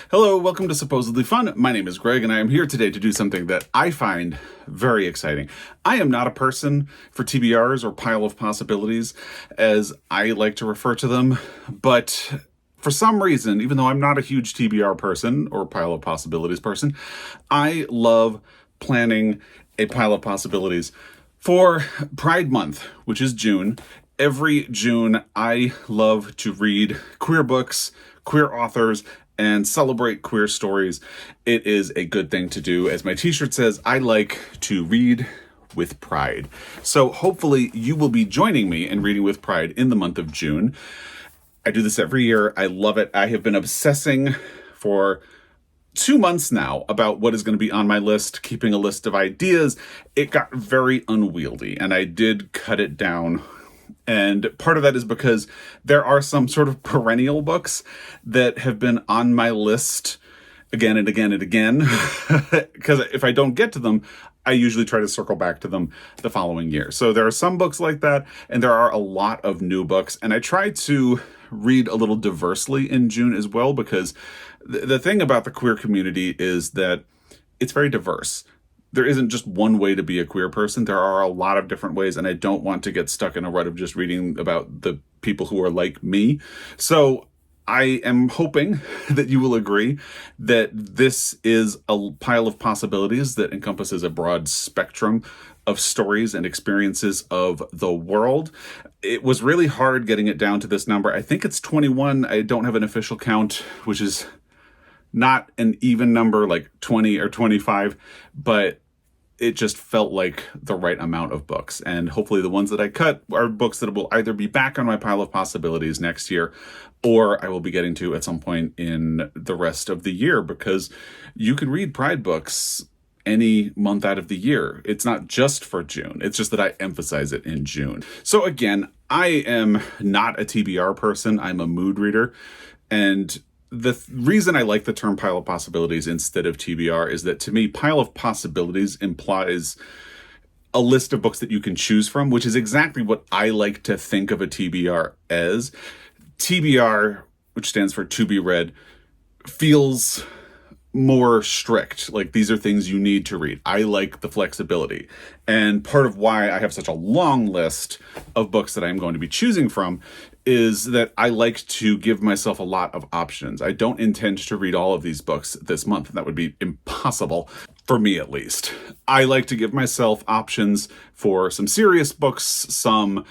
Hello, welcome to Supposedly Fun. My name is Greg, and I am here today to do something that I find very exciting. I am not a person for TBRs or pile of possibilities, as I like to refer to them, but for some reason, even though I'm not a huge TBR person or pile of possibilities person, I love planning a pile of possibilities for Pride Month, which is June. Every June, I love to read queer books, queer authors, and celebrate queer stories. It is a good thing to do. As my t-shirt says, I like to read with pride. So hopefully you will be joining me in reading with pride in the month of June. I do this every year. I love it. I have been obsessing for 2 months now about what is going to be on my list, keeping a list of ideas. It got very unwieldy, and I did cut it down. And part of that is because there are some sort of perennial books that have been on my list again and again and again. Because if I don't get to them, I usually try to circle back to them the following year. So there are some books like that, and there are a lot of new books. And I try to read a little diversely in June as well, because the thing about the queer community is that it's very diverse. There isn't just one way to be a queer person. There are a lot of different ways, and I don't want to get stuck in a rut of just reading about the people who are like me. So I am hoping that you will agree that this is a pile of possibilities that encompasses a broad spectrum of stories and experiences of the world. It was really hard getting it down to this number. I think it's 21. I don't have an official count, which is not an even number like 20 or 25, but it just felt like the right amount of books. And hopefully the ones that I cut are books that will either be back on my pile of possibilities next year, or I will be getting to at some point in the rest of the year, because you can read Pride books any month out of the year. It's not just for June. It's just that I emphasize it in June. So again, I am not a TBR person. I'm a mood reader. And the reason I like the term pile of possibilities instead of TBR is that, to me, pile of possibilities implies a list of books that you can choose from, which is exactly what I like to think of a TBR as. TBR, which stands for to be read, feels more strict. Like, these are things you need to read. I like the flexibility. And part of why I have such a long list of books that I'm going to be choosing from is that I like to give myself a lot of options. I don't intend to read all of these books this month. That would be impossible, for me at least. I like to give myself options for some serious books, some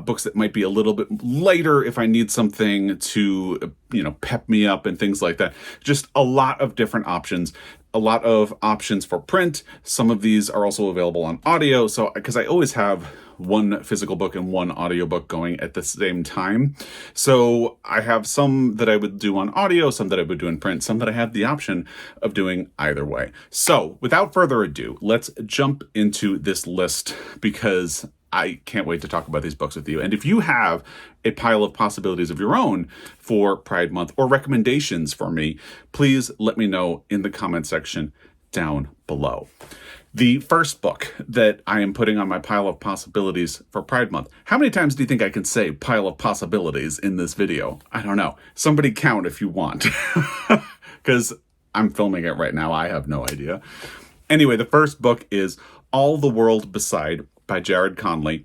books that might be a little bit lighter if I need something to, pep me up and things like that. Just a lot of different options. A lot of options for print. Some of these are also available on audio. So, because I always have one physical book and one audiobook going at the same time. So I have some that I would do on audio, some that I would do in print, some that I have the option of doing either way. So without further ado, let's jump into this list, because I can't wait to talk about these books with you. And if you have a pile of possibilities of your own for Pride Month or recommendations for me, please let me know in the comment section down below. The first book that I am putting on my pile of possibilities for Pride Month. How many times do you think I can say pile of possibilities in this video? I don't know. Somebody count if you want. Because I'm filming it right now. I have no idea. Anyway, the first book is All the World Beside by Jared Conley.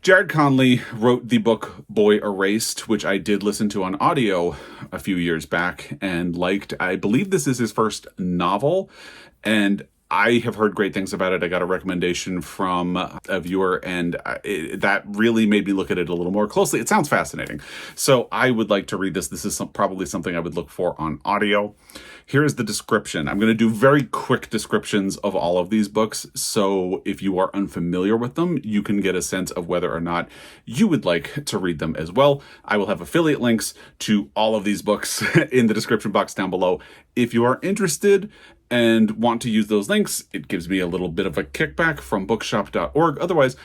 Jared Conley wrote the book Boy Erased, which I did listen to on audio a few years back and liked. I believe this is his first novel, and I have heard great things about it. I got a recommendation from a viewer, and that really made me look at it a little more closely. It sounds fascinating. So I would like to read this. This is probably something I would look for on audio. Here is the description. I'm going to do very quick descriptions of all of these books. So if you are unfamiliar with them, you can get a sense of whether or not you would like to read them as well. I will have affiliate links to all of these books in the description box down below. If you are interested and want to use those links, it gives me a little bit of a kickback from bookshop.org. Otherwise,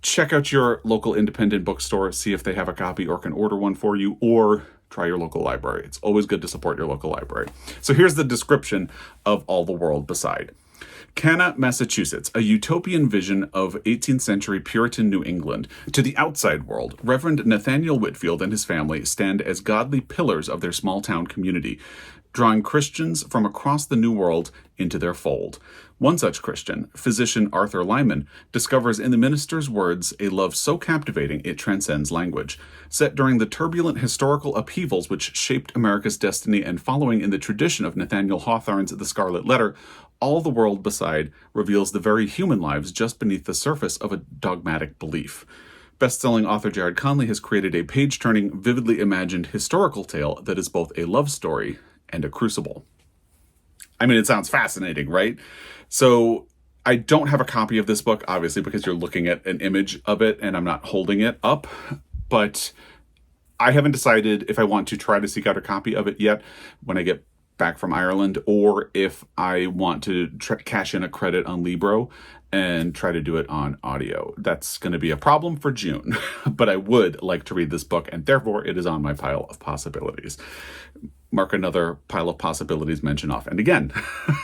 check out your local independent bookstore, see if they have a copy or can order one for you, or try your local library. It's always good to support your local library. So here's the description of All the World Beside. Cana, Massachusetts, a utopian vision of 18th century Puritan New England. To the outside world, Reverend Nathaniel Whitfield and his family stand as godly pillars of their small town community. drawing Christians from across the New World into their fold. One such Christian, physician Arthur Lyman, discovers in the minister's words a love so captivating it transcends language. Set during the turbulent historical upheavals which shaped America's destiny and following in the tradition of Nathaniel Hawthorne's The Scarlet Letter, all the world beside reveals the very human lives just beneath the surface of a dogmatic belief. Best-selling author Jared Conley has created a page-turning, vividly imagined historical tale that is both a love story and a crucible. I mean, it sounds fascinating, right? So I don't have a copy of this book, obviously, because you're looking at an image of it and I'm not holding it up. But I haven't decided if I want to try to seek out a copy of it yet when I get back from Ireland, or if I want to cash in a credit on Libro and try to do it on audio. That's going to be a problem for June, but I would like to read this book, and therefore it is on my pile of possibilities. Mark another pile of possibilities mention off. And again,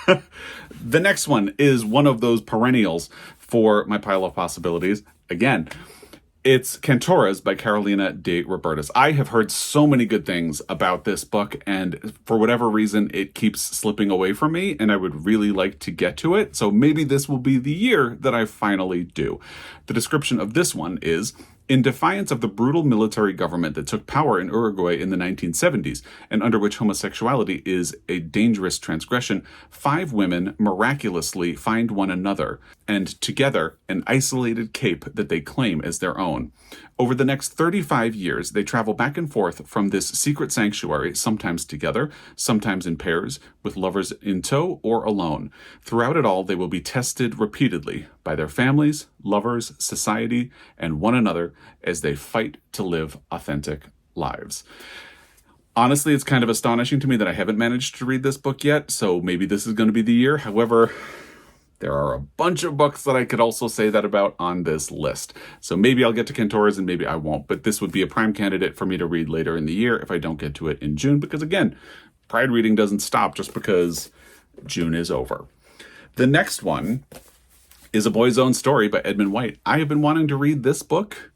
the next one is one of those perennials for my pile of possibilities. Again, it's Cantoras by Carolina de Robertis. I have heard so many good things about this book, and for whatever reason, it keeps slipping away from me, and I would really like to get to it. So maybe this will be the year that I finally do. The description of this one is: in defiance of the brutal military government that took power in Uruguay in the 1970s, and under which homosexuality is a dangerous transgression, 5 women miraculously find one another, and together an isolated cape that they claim as their own. Over the next 35 years, they travel back and forth from this secret sanctuary, sometimes together, sometimes in pairs, with lovers in tow or alone. Throughout it all, they will be tested repeatedly by their families, lovers, society, and one another as they fight to live authentic lives. Honestly, it's kind of astonishing to me that I haven't managed to read this book yet, so maybe this is going to be the year. However, there are a bunch of books that I could also say that about on this list. So maybe I'll get to Cantoras and maybe I won't, but this would be a prime candidate for me to read later in the year if I don't get to it in June, because again, Pride reading doesn't stop just because June is over. The next one is A Boy's Own Story by Edmund White. I have been wanting to read this book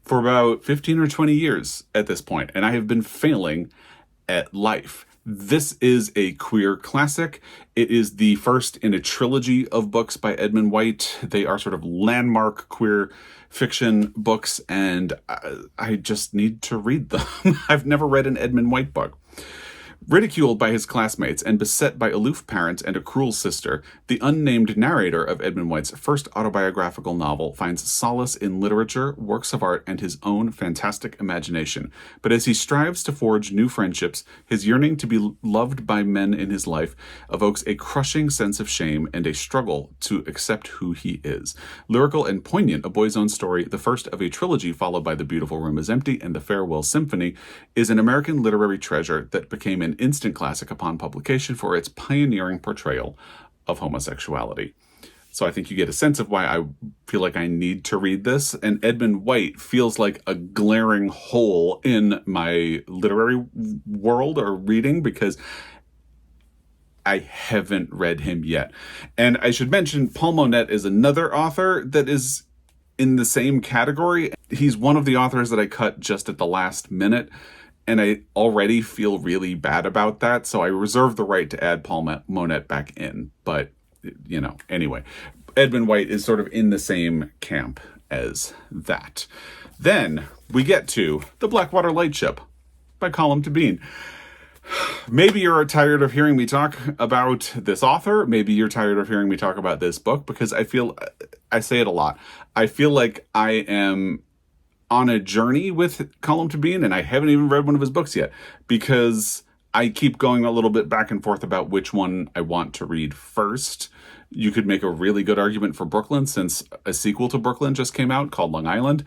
for about 15 or 20 years at this point, and I have been failing at life. This is a queer classic. It is the first in a trilogy of books by Edmund White. They are sort of landmark queer fiction books, and I just need to read them. I've never read an Edmund White book. Ridiculed by his classmates and beset by aloof parents and a cruel sister, the unnamed narrator of Edmund White's first autobiographical novel finds solace in literature, works of art, and his own fantastic imagination. But as he strives to forge new friendships, his yearning to be loved by men in his life evokes a crushing sense of shame and a struggle to accept who he is. Lyrical and poignant, A Boy's Own Story, the first of a trilogy followed by The Beautiful Room is Empty and The Farewell Symphony, is an American literary treasure that became an instant classic upon publication for its pioneering portrayal of homosexuality. So I think you get a sense of why I feel like I need to read this. And Edmund White feels like a glaring hole in my literary world or reading because I haven't read him yet. And I should mention Paul Monette is another author that is in the same category. He's one of the authors that I cut just at the last minute. And I already feel really bad about that, so I reserve the right to add Paul Monette back in. But, anyway, Edmund White is sort of in the same camp as that. Then we get to The Blackwater Lightship by Colm Tóibín. Maybe you're tired of hearing me talk about this author. Maybe you're tired of hearing me talk about this book, because I say it a lot. I feel like I am on a journey with Colm Tóibín, and I haven't even read one of his books yet because I keep going a little bit back and forth about which one I want to read first. You could make a really good argument for Brooklyn, since a sequel to Brooklyn just came out called Long Island,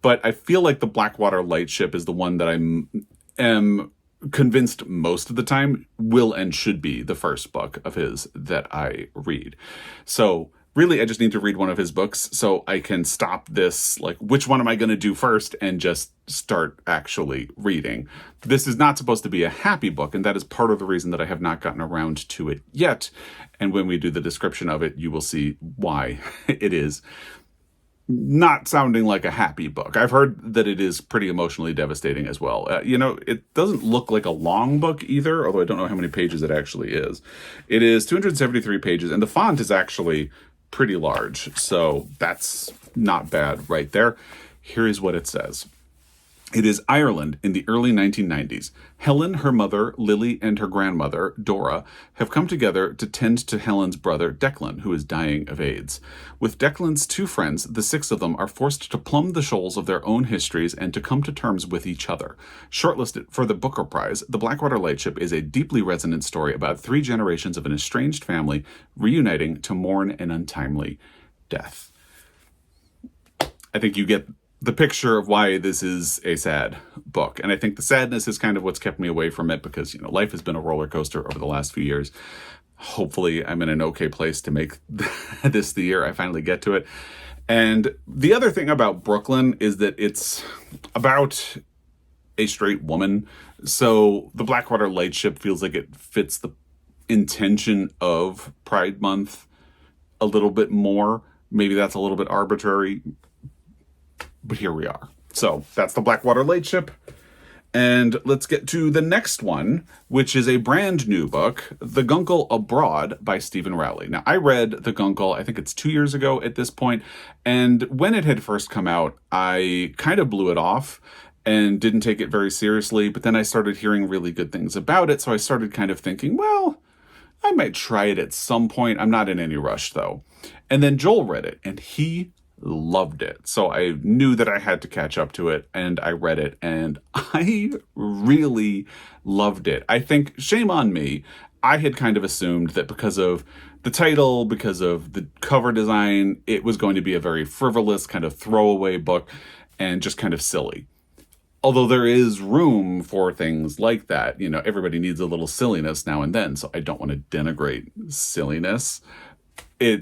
but I feel like The Blackwater Lightship is the one that I am convinced most of the time will and should be the first book of his that I read. So really, I just need to read one of his books so I can stop this, like, which one am I going to do first, and just start actually reading. This is not supposed to be a happy book, and that is part of the reason that I have not gotten around to it yet. And when we do the description of it, you will see why it is. not sounding like a happy book. I've heard that it is pretty emotionally devastating as well. It doesn't look like a long book either, although I don't know how many pages it actually is. It is 273 pages, and the font is actually pretty large, so that's not bad right there. Here is what it says. It is Ireland in the early 1990s. Helen, her mother, Lily, and her grandmother, Dora, have come together to tend to Helen's brother, Declan, who is dying of AIDS. With Declan's two friends, the six of them are forced to plumb the shoals of their own histories and to come to terms with each other. Shortlisted for the Booker Prize, The Blackwater Lightship is a deeply resonant story about three generations of an estranged family reuniting to mourn an untimely death. I think you get the picture of why this is a sad book. And I think the sadness is kind of what's kept me away from it because, life has been a roller coaster over the last few years. Hopefully I'm in an okay place to make this the year I finally get to it. And the other thing about Brooklyn is that it's about a straight woman. So the Blackwater Lightship feels like it fits the intention of Pride Month a little bit more. Maybe that's a little bit arbitrary, but here we are. So that's the Blackwater Lightship. And let's get to the next one, which is a brand new book, The Guncle Abroad by Stephen Rowley. Now, I read The Guncle, I think it's 2 years ago at this point, and when it had first come out, I kind of blew it off and didn't take it very seriously, but then I started hearing really good things about it, so I started kind of thinking, well, I might try it at some point. I'm not in any rush, though. And then Joel read it, and he loved it. So I knew that I had to catch up to it, and I read it, and I really loved it. I think, shame on me, I had kind of assumed that because of the title, because of the cover design, it was going to be a very frivolous kind of throwaway book and just kind of silly. Although there is room for things like that. Everybody needs a little silliness now and then, so I don't want to denigrate silliness. I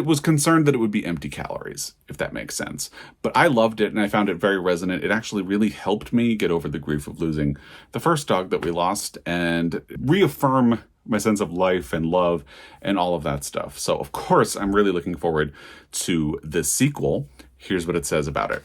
was concerned that it would be empty calories, if that makes sense. But I loved it, and I found it very resonant. It actually really helped me get over the grief of losing the first dog that we lost and reaffirm my sense of life and love and all of that stuff. So, of course, I'm really looking forward to the sequel. Here's what it says about it.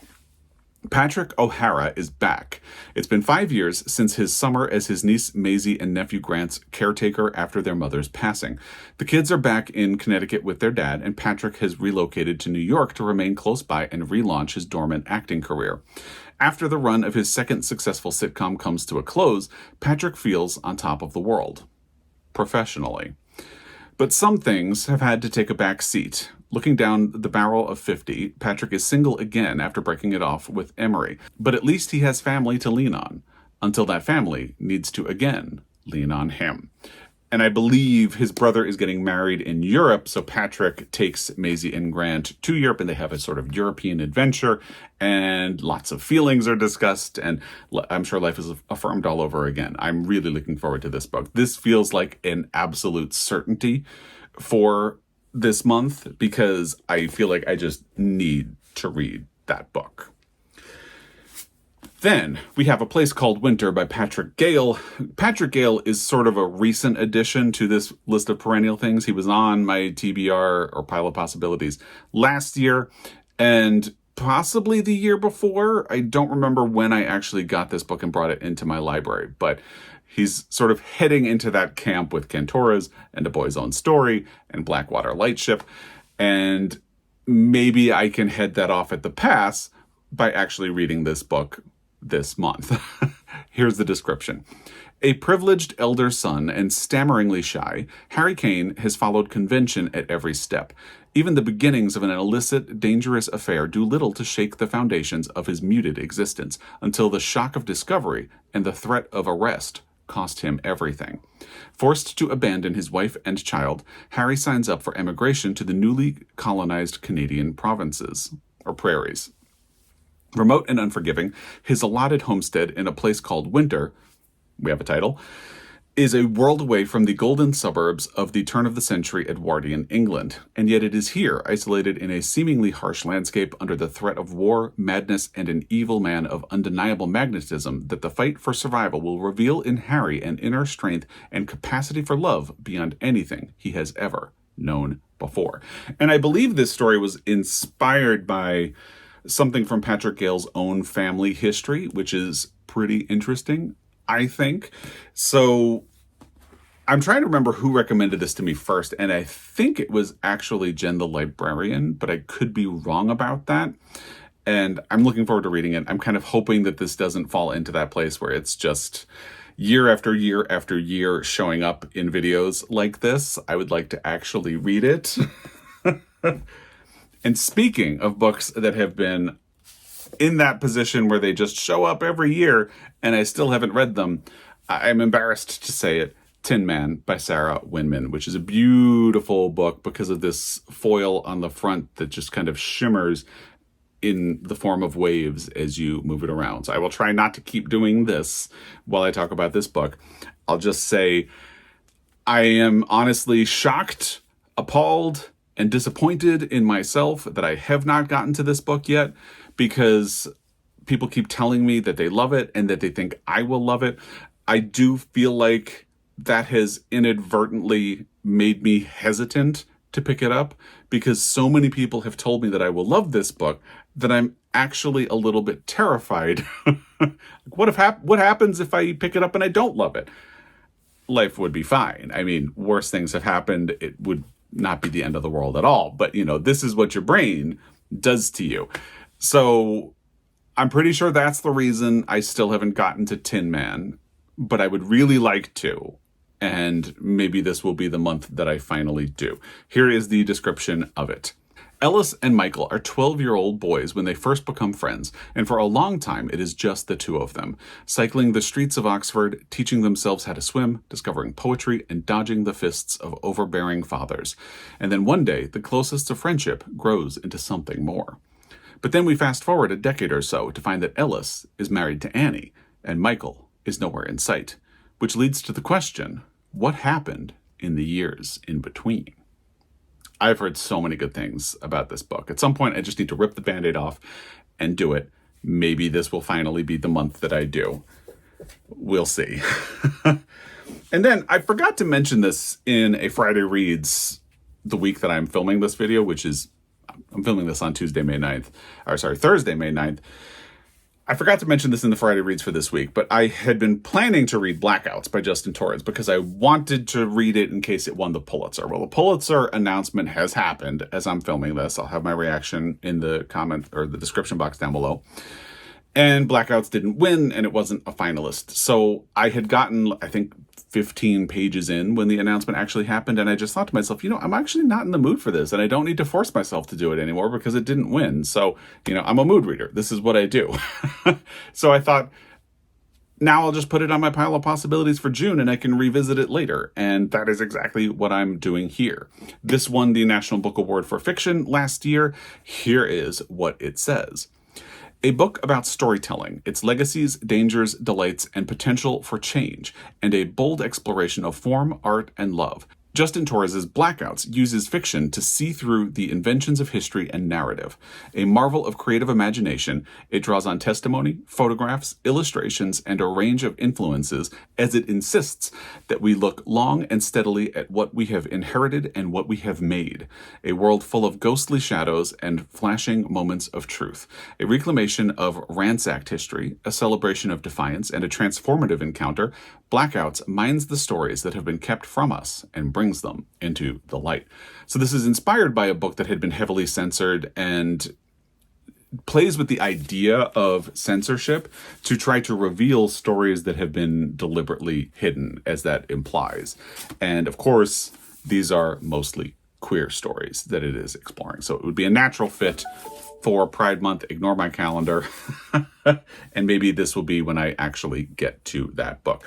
Patrick O'Hara is back. It's been 5 years since his summer as his niece Maisie and nephew Grant's caretaker after their mother's passing. The kids are back in Connecticut with their dad, and Patrick has relocated to New York to remain close by and relaunch his dormant acting career. After the run of his second successful sitcom comes to a close, Patrick feels on top of the world. Professionally. But some things have had to take a back seat. Looking down the barrel of 50, Patrick is single again after breaking it off with Emery. But at least he has family to lean on, until that family needs to again lean on him. And I believe his brother is getting married in Europe, so Patrick takes Maisie and Grant to Europe, and they have a sort of European adventure, and lots of feelings are discussed, and I'm sure life is affirmed all over again. I'm really looking forward to this book. This feels like an absolute certainty for this month, because I feel like I just need to read that book. Then we have A Place Called Winter by Patrick Gale. Patrick Gale is sort of a recent addition to this list of perennial things. He was on my TBR, or Pile of Possibilities, last year, and possibly the year before. I don't remember when I actually got this book and brought it into my library, but he's sort of heading into that camp with Cantoras and A Boy's Own Story and Blackwater Lightship, and maybe I can head that off at the pass by actually reading this book this month. Here's the description. A privileged elder son and stammeringly shy, Harry Kane has followed convention at every step. Even the beginnings of an illicit, dangerous affair do little to shake the foundations of his muted existence, until the shock of discovery and the threat of arrest cost him everything. Forced to abandon his wife and child, Harry signs up for emigration to the newly colonized Canadian provinces, or prairies. Remote and unforgiving, his allotted homestead in a place called Winter, we have a title, is a world away from the golden suburbs of the turn-of-the-century Edwardian England, and yet it is here, isolated in a seemingly harsh landscape under the threat of war, madness, and an evil man of undeniable magnetism, that the fight for survival will reveal in Harry an inner strength and capacity for love beyond anything he has ever known before. And I believe this story was inspired by something from Patrick Gale's own family history, which is pretty interesting, I think. So I'm trying to remember who recommended this to me first, and I think it was actually Jen the librarian, but I could be wrong about that. And I'm looking forward to reading it. I'm kind of hoping that this doesn't fall into that place where it's just year after year after year showing up in videos like this. I would like to actually read it. And speaking of books that have been in that position where they just show up every year and I still haven't read them, I'm embarrassed to say it, Tin Man by Sarah Winman, which is a beautiful book because of this foil on the front that just kind of shimmers in the form of waves as you move it around. So I will try not to keep doing this while I talk about this book. I'll just say I am honestly shocked, appalled, and disappointed in myself that I have not gotten to this book yet, because people keep telling me that they love it and that they think I will love it. I do feel like that has inadvertently made me hesitant to pick it up, because so many people have told me that I will love this book that I'm actually a little bit terrified. What happens if I pick it up and I don't love it? Life would be fine. I mean, worse things have happened. It would not be the end of the world at all. But, this is what your brain does to you. So I'm pretty sure that's the reason I still haven't gotten to Tin Man, but I would really like to. And maybe this will be the month that I finally do. Here is the description of it. Ellis and Michael are 12-year-old boys when they first become friends, and for a long time it is just the two of them, cycling the streets of Oxford, teaching themselves how to swim, discovering poetry, and dodging the fists of overbearing fathers. And then one day, the closest of friendship grows into something more. But then we fast forward a decade or so to find that Ellis is married to Annie, and Michael is nowhere in sight, which leads to the question, what happened in the years in between? I've heard so many good things about this book. At some point, I just need to rip the Band-Aid off and do it. Maybe this will finally be the month that I do. We'll see. And then I forgot to mention this in a Friday Reads the week that I'm filming this video, which is, I'm filming this on Thursday, May 9th. I forgot to mention this in the Friday Reads for this week, but I had been planning to read Blackouts by Justin Torres because I wanted to read it in case it won the Pulitzer. Well, the Pulitzer announcement has happened as I'm filming this. I'll have my reaction in the comment or the description box down below. And Blackouts didn't win, and it wasn't a finalist. So I had gotten, I think, 15 pages in when the announcement actually happened, and I just thought to myself, I'm actually not in the mood for this, and I don't need to force myself to do it anymore because it didn't win. So, I'm a mood reader. This is what I do. So I thought, now I'll just put it on my pile of possibilities for June, and I can revisit it later. And that is exactly what I'm doing here. This won the National Book Award for Fiction last year. Here is what it says. A book about storytelling, its legacies, dangers, delights, and potential for change, and a bold exploration of form, art, and love. Justin Torres' Blackouts uses fiction to see through the inventions of history and narrative. A marvel of creative imagination, it draws on testimony, photographs, illustrations, and a range of influences as it insists that we look long and steadily at what we have inherited and what we have made. A world full of ghostly shadows and flashing moments of truth. A reclamation of ransacked history, a celebration of defiance, and a transformative encounter. Blackouts mines the stories that have been kept from us and brings them into the light. So this is inspired by a book that had been heavily censored and plays with the idea of censorship to try to reveal stories that have been deliberately hidden, as that implies. And of course, these are mostly queer stories that it is exploring. So it would be a natural fit for Pride Month. Ignore my calendar. And maybe this will be when I actually get to that book.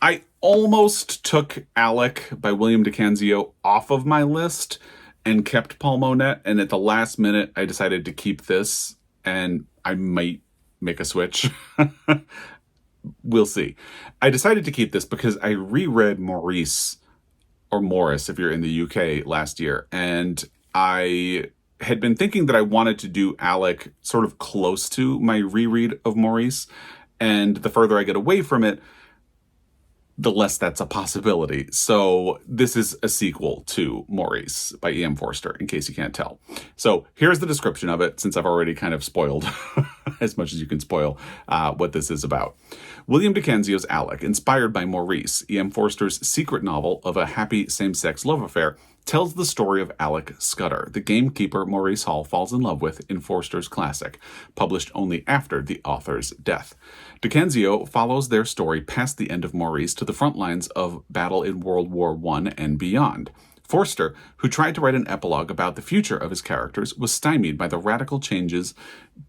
I almost took Alec by William DeCanzio off of my list and kept Paul Monette, and at the last minute I decided to keep this, and I might make a switch. We'll see. I decided to keep this because I reread Maurice, or Morris if you're in the UK, last year, and I had been thinking that I wanted to do Alec sort of close to my reread of Maurice, and the further I get away from it, the less that's a possibility. So this is a sequel to Maurice by E.M. Forster, in case you can't tell. So here's the description of it, since I've already kind of spoiled as much as you can spoil what this is about. William Dickensio's Alec, inspired by Maurice, E.M. Forster's secret novel of a happy same-sex love affair, tells the story of Alec Scudder, the gamekeeper Maurice Hall falls in love with in Forster's classic, published only after the author's death. Dickensio follows their story past the end of Maurice to the front lines of battle in World War I and beyond. Forster, who tried to write an epilogue about the future of his characters, was stymied by the radical changes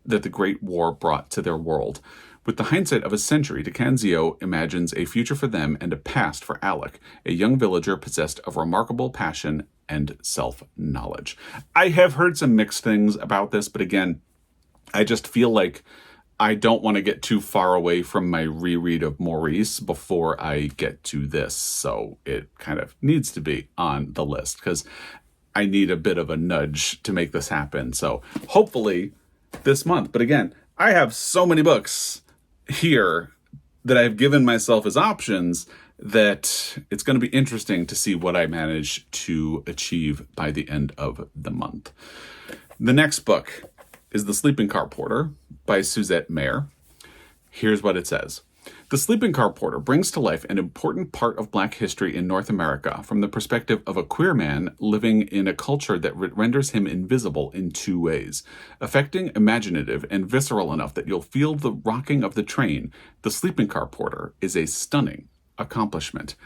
that the Great War brought to their world. With the hindsight of a century, Dicensio imagines a future for them and a past for Alec, a young villager possessed of remarkable passion and self-knowledge. I have heard some mixed things about this, but again, I just feel like I don't want to get too far away from my reread of Maurice before I get to this, so it kind of needs to be on the list, because I need a bit of a nudge to make this happen, so hopefully this month. But again, I have so many books here that I've given myself as options that it's going to be interesting to see what I manage to achieve by the end of the month. The next book is The Sleeping Car Porter by Suzette Mayer. Here's what it says. The Sleeping Car Porter brings to life an important part of Black history in North America from the perspective of a queer man living in a culture that renders him invisible in two ways. Affecting, imaginative, and visceral enough that you'll feel the rocking of the train, The Sleeping Car Porter is a stunning accomplishment.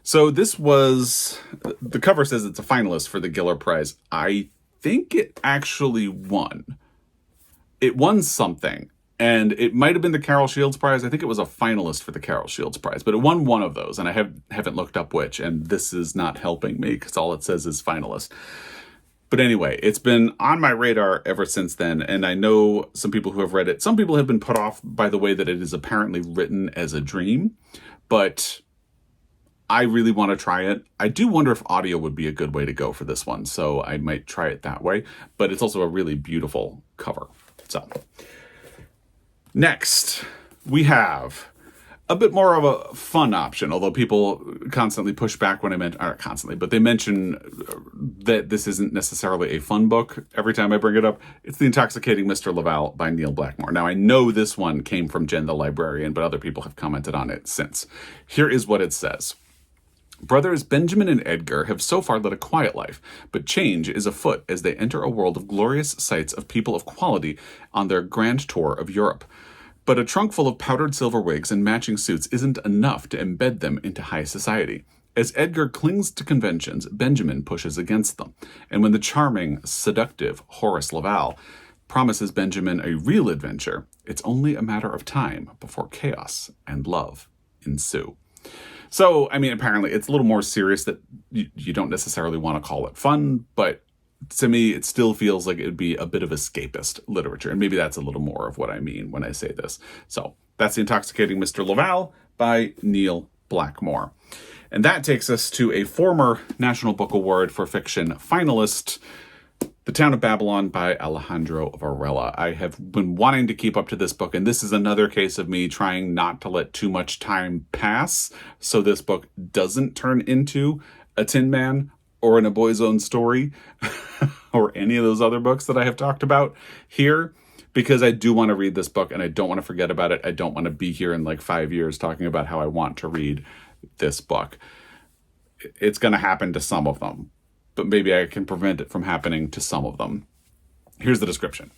So this was, the cover says it's a finalist for the Giller Prize. I think it actually won. It won something. And it might have been the Carol Shields Prize. I think it was a finalist for the Carol Shields Prize, but it won one of those, and I haven't looked up which, and this is not helping me because all it says is finalist. But anyway, it's been on my radar ever since then, and I know some people who have read it. Some people have been put off by the way that it is apparently written as a dream, but I really want to try it. I do wonder if audio would be a good way to go for this one, so I might try it that way, but it's also a really beautiful cover. So next, we have a bit more of a fun option, although people constantly push back when not constantly, but they mention that this isn't necessarily a fun book every time I bring it up. It's The Intoxicating Mr. Laval by Neil Blackmore. Now, I know this one came from Jen the Librarian, but other people have commented on it since. Here is what it says. Brothers Benjamin and Edgar have so far led a quiet life, but change is afoot as they enter a world of glorious sights of people of quality on their grand tour of Europe. But a trunk full of powdered silver wigs and matching suits isn't enough to embed them into high society. As Edgar clings to conventions, Benjamin pushes against them. And when the charming, seductive Horace Laval promises Benjamin a real adventure, it's only a matter of time before chaos and love ensue. So, I mean, apparently it's a little more serious that you don't necessarily want to call it fun, but to me, it still feels like it would be a bit of escapist literature. And maybe that's a little more of what I mean when I say this. So that's The Intoxicating Mr. Laval by Neil Blackmore. And that takes us to a former National Book Award for Fiction finalist, The Town of Babylon by Alejandro Varela. I have been wanting to keep up to this book, and this is another case of me trying not to let too much time pass so this book doesn't turn into a Tin Man or in A Boy's Own Story or any of those other books that I have talked about here, because I do want to read this book and I don't want to forget about it. I don't want to be here in like 5 years talking about how I want to read this book. It's going to happen to some of them, but maybe I can prevent it from happening to some of them. Here's the description.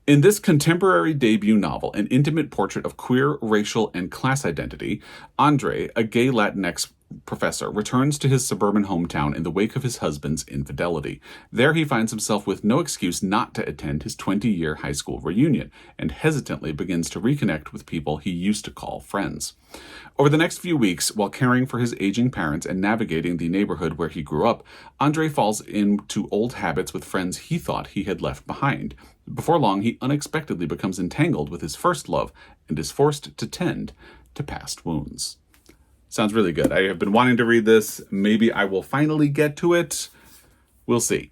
In this contemporary debut novel, an intimate portrait of queer, racial, and class identity, Andre, a gay Latinx professor, returns to his suburban hometown in the wake of his husband's infidelity. There he finds himself with no excuse not to attend his 20-year high school reunion, and hesitantly begins to reconnect with people he used to call friends. Over the next few weeks, while caring for his aging parents and navigating the neighborhood where he grew up, Andre falls into old habits with friends he thought he had left behind. Before long, he unexpectedly becomes entangled with his first love and is forced to tend to past wounds. Sounds really good. I have been wanting to read this. Maybe I will finally get to it. We'll see.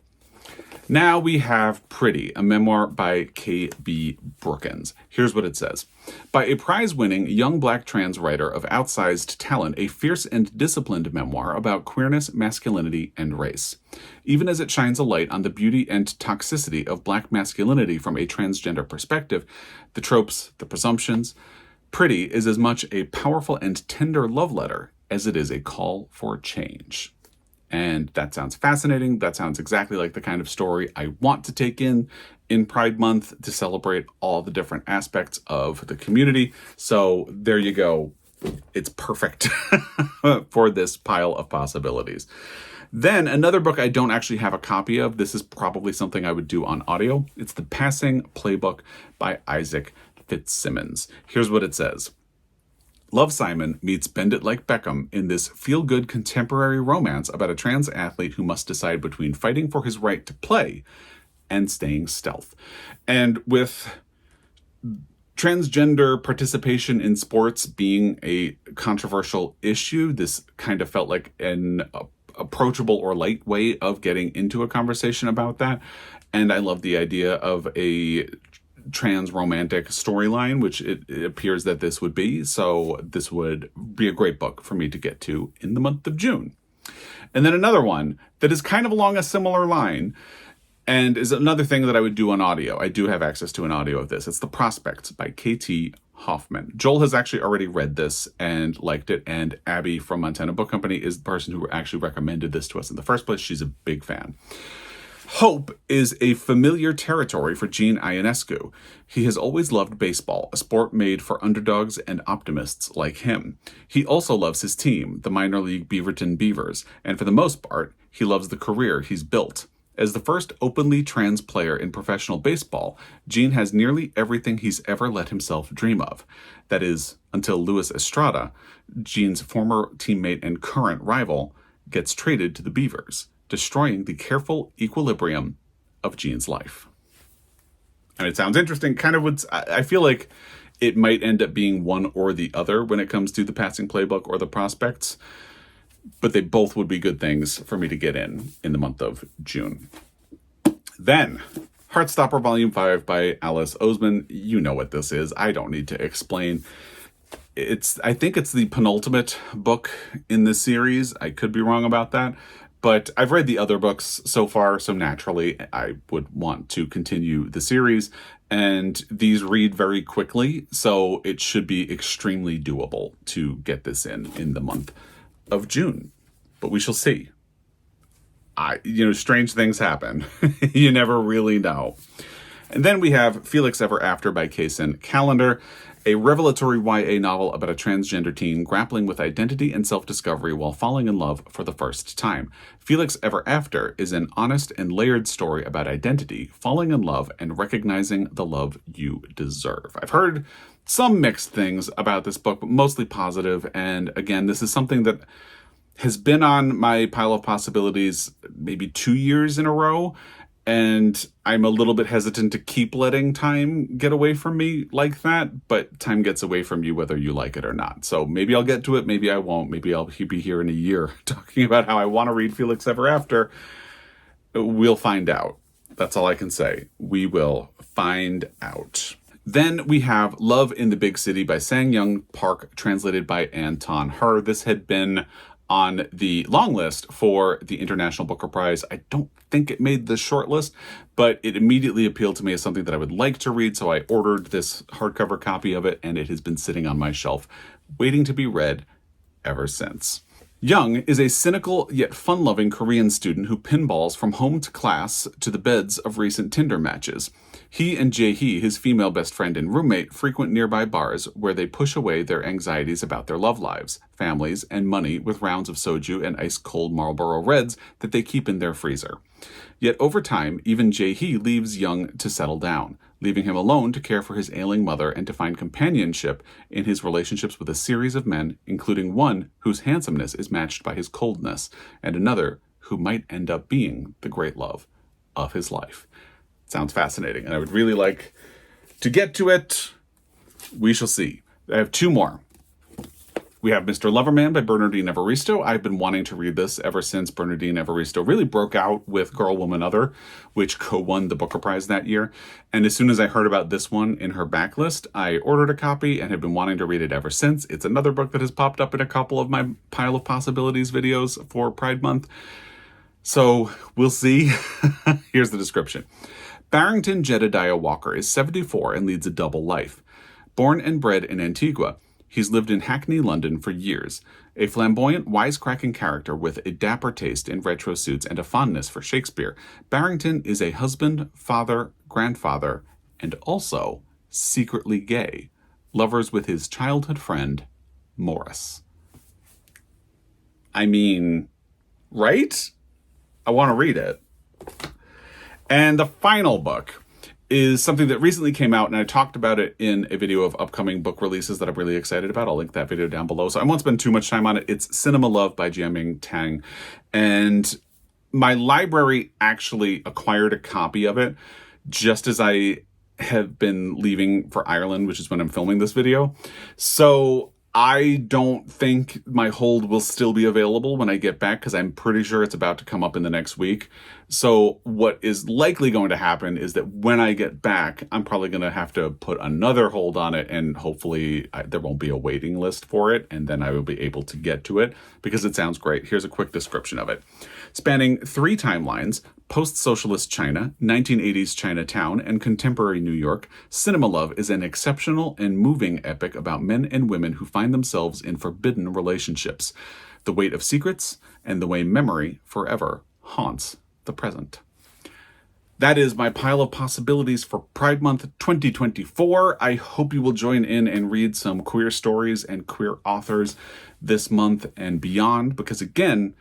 Now we have Pretty, a memoir by K.B. Brookins. Here's what it says. By a prize-winning young black trans writer of outsized talent, a fierce and disciplined memoir about queerness, masculinity, and race. Even as it shines a light on the beauty and toxicity of black masculinity from a transgender perspective, the tropes, the presumptions, Pretty is as much a powerful and tender love letter as it is a call for change. And that sounds fascinating. That sounds exactly like the kind of story I want to take in Pride Month to celebrate all the different aspects of the community. So there you go. It's perfect for this pile of possibilities. Then another book I don't actually have a copy of. This is probably something I would do on audio. It's The Passing Playbook by Isaac Fitzsimmons. Here's what it says. Love, Simon meets Bend It Like Beckham in this feel-good contemporary romance about a trans athlete who must decide between fighting for his right to play and staying stealth. And with transgender participation in sports being a controversial issue, this kind of felt like an approachable or light way of getting into a conversation about that. And I love the idea of a trans romantic storyline, which it appears that this would be. So this would be a great book for me to get to in the month of June. And then another one that is kind of along a similar line and is another thing that I would do on audio. I do have access to an audio of this. It's The Prospect by K.T. Hoffman. Joel has actually already read this and liked it, and Abby from Montana Book Company is the person who actually recommended this to us in the first place. She's a big fan. Hope is a familiar territory for Gene Ionescu. He has always loved baseball, a sport made for underdogs and optimists like him. He also loves his team, the minor league Beaverton Beavers, and for the most part, he loves the career he's built. As the first openly trans player in professional baseball, Gene has nearly everything he's ever let himself dream of. That is, until Luis Estrada, Gene's former teammate and current rival, gets traded to the Beavers, destroying the careful equilibrium of Gene's life. And it sounds interesting. I feel like it might end up being one or the other when it comes to The Passing Playbook or The Prospects, but they both would be good things for me to get in the month of June. Then, Heartstopper Volume 5 by Alice Oseman. You know what this is. I don't need to explain. I think it's the penultimate book in this series. I could be wrong about that. But I've read the other books so far, so naturally I would want to continue the series. And these read very quickly, so it should be extremely doable to get this in the month of June. But we shall see. Strange things happen. You never really know. And then we have Felix Ever After by Kaysen Callender, a revelatory YA novel about a transgender teen grappling with identity and self-discovery while falling in love for the first time. Felix Ever After is an honest and layered story about identity, falling in love, and recognizing the love you deserve. I've heard some mixed things about this book, but mostly positive. And again, this is something that has been on my pile of possibilities maybe 2 years in a row. And I'm a little bit hesitant to keep letting time get away from me like that, but time gets away from you whether you like it or not. So maybe I'll get to it, maybe I won't. Maybe I'll be here in a year talking about how I want to read Felix Ever After. We'll find out. That's all I can say. We will find out. Then we have Love in the Big City by Sang-Young Park, translated by Anton Her. This had been on the long list for the International Booker Prize. I don't think it made the short list, but it immediately appealed to me as something that I would like to read, so I ordered this hardcover copy of it, and it has been sitting on my shelf, waiting to be read ever since. Young is a cynical yet fun-loving Korean student who pinballs from home to class to the beds of recent Tinder matches. He and Jae-hee, his female best friend and roommate, frequent nearby bars where they push away their anxieties about their love lives, families, and money with rounds of soju and ice-cold Marlboro Reds that they keep in their freezer. Yet over time, even Jae-hee leaves Young to settle down, leaving him alone to care for his ailing mother and to find companionship in his relationships with a series of men, including one whose handsomeness is matched by his coldness, and another who might end up being the great love of his life. Sounds fascinating, and I would really like to get to it. We shall see. I have two more. We have Mr. Loverman by Bernardine Evaristo. I've been wanting to read this ever since Bernardine Evaristo really broke out with Girl, Woman, Other, which co-won the Booker Prize that year. And as soon as I heard about this one in her backlist, I ordered a copy and have been wanting to read it ever since. It's another book that has popped up in a couple of my Pile of Possibilities videos for Pride Month. So we'll see. Here's the description. Barrington Jedediah Walker is 74 and leads a double life. Born and bred in Antigua, he's lived in Hackney, London for years. A flamboyant, wisecracking character with a dapper taste in retro suits and a fondness for Shakespeare, Barrington is a husband, father, grandfather, and also secretly gay, lovers with his childhood friend, Morris. I mean, right? I want to read it. And the final book is something that recently came out, and I talked about it in a video of upcoming book releases that I'm really excited about. I'll link that video down below, so I won't spend too much time on it. It's Cinema Love by Jiaming Tang, and my library actually acquired a copy of it just as I have been leaving for Ireland, which is when I'm filming this video. So I don't think my hold will still be available when I get back, because I'm pretty sure it's about to come up in the next week. So what is likely going to happen is that when I get back, I'm probably going to have to put another hold on it, and hopefully there won't be a waiting list for it, and then I will be able to get to it, because it sounds great. Here's a quick description of it. Spanning 3 timelines, post-socialist China, 1980s Chinatown, and contemporary New York, Cinema Love is an exceptional and moving epic about men and women who find themselves in forbidden relationships, the weight of secrets, and the way memory forever haunts the present. That is my Pile of Possibilities for Pride Month 2024. I hope you will join in and read some queer stories and queer authors this month and beyond, because again,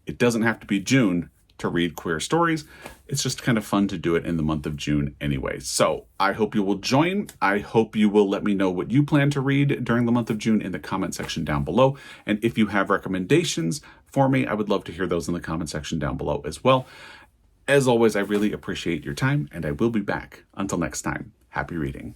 it doesn't have to be June to read queer stories. It's just kind of fun to do it in the month of June anyway. So I hope you will join. I hope you will let me know what you plan to read during the month of June in the comment section down below. And if you have recommendations for me, I would love to hear those in the comment section down below as well. As always, I really appreciate your time, and I will be back. Until next time, happy reading.